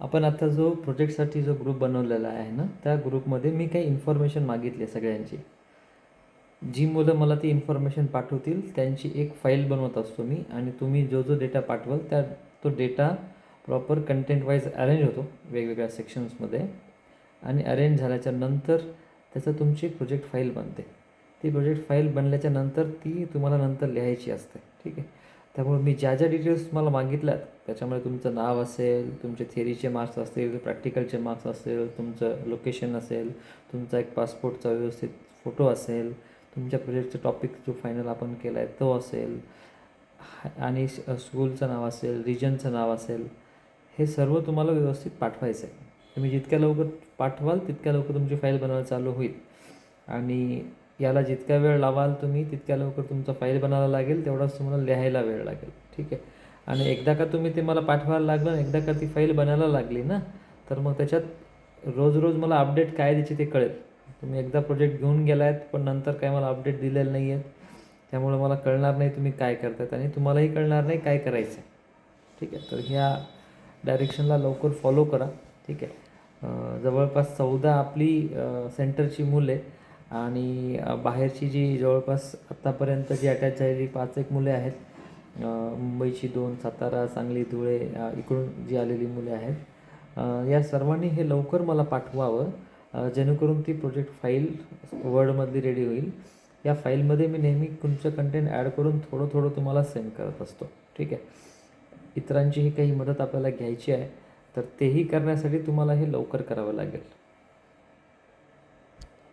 आपण आता जो प्रोजेक्टसाठी जो ग्रुप बनवलेला आहे ना, त्या ग्रुपमध्ये मी काही इन्फॉर्मेशन मागितली आहे सगळ्यांची. जी मुलं मला ती इन्फॉर्मेशन पाठवतील त्यांची एक फाईल बनवत असतो मी आणि तुम्ही जो जो डेटा पाठवाल तो data proper content wise arrange होतो वेगवेगळ्या सेक्शन्समध्ये आणि अरेंज झाल्याच्या नंतर त्याचं तुमची प्रोजेक्ट फाईल बनते. ती प्रोजेक्ट फाईल बनल्याच्या नंतर ती तुम्हाला नंतर लिहायची असते. ठीक आहे. त्यामुळे मी ज्या ज्या डिटेल्स तुम्हाला मागितल्यात त्याच्यामध्ये तुमचं नाव असेल, तुमचे थिअरीचे मार्क्स असतील, प्रॅक्टिकलचे मार्क्स असेल, तुमचं लोकेशन असेल, तुमचा एक पासपोर्टचा व्यवस्थित फोटो असेल, तुमच्या प्रोजेक्टचा टॉपिक जो फायनल आपण केला आहे तो असेल आणि स्कूलचं नाव असेल, रिजनचं नाव असेल, हे सर्व तुम्हाला व्यवस्थित पाठवायचं आहे. तुम्ही जितक्या लवकर पाठवाल तितक्या लवकर तुमची फाईल बनवायला चालू होईल आणि याला जितका वेळ लावाल तुम्ही तितक्या लवकर तुमचा फाईल बनायला लागेल, तेवढाच तुम्हाला लिहायला वेळ लागेल. ठीक आहे. आणि एकदा का तुम्ही ते मला पाठवायला लागलं, एकदा का ती फाईल बनायला लागली ना, तर मग त्याच्यात रोज रोज मला अपडेट काय द्यायची ते कळेल. तुम्ही एकदा प्रोजेक्ट घेऊन गेला आहेत पण नंतर काय मला अपडेट दिलेलं नाही आहेत, त्यामुळे मला कळणार नाही तुम्ही काय करतायत आणि तुम्हालाही कळणार नाही काय करायचं आहे. ठीक आहे. तर ह्या डायरेक्शनला लवकर फॉलो करा. ठीक आहे. जवळपास 14 आपली सेंटरची मुले आणि बाहेरची जी जवळपास आत्तापर्यंत जी अटॅच झालेली 5-1 मुले आहेत, मुंबईची 2, सातारा, सांगली, धुळे इकडून जी आलेली मुले आहेत, या सर्वांनी हे लवकर मला पाठवावं जेणेकरून ती प्रोजेक्ट फाईल वर्डमधली रेडी होईल. या फाईलमध्ये मी नेहमी तुमचं कंटेंट ॲड करून थोडं थोडं तुम्हाला सेंड करत असतो. ठीक आहे. इतरांचीही काही मदत आपल्याला घ्यायची आहे, तर तेही करण्यासाठी तुम्हाला हे लवकर करावं लागेल.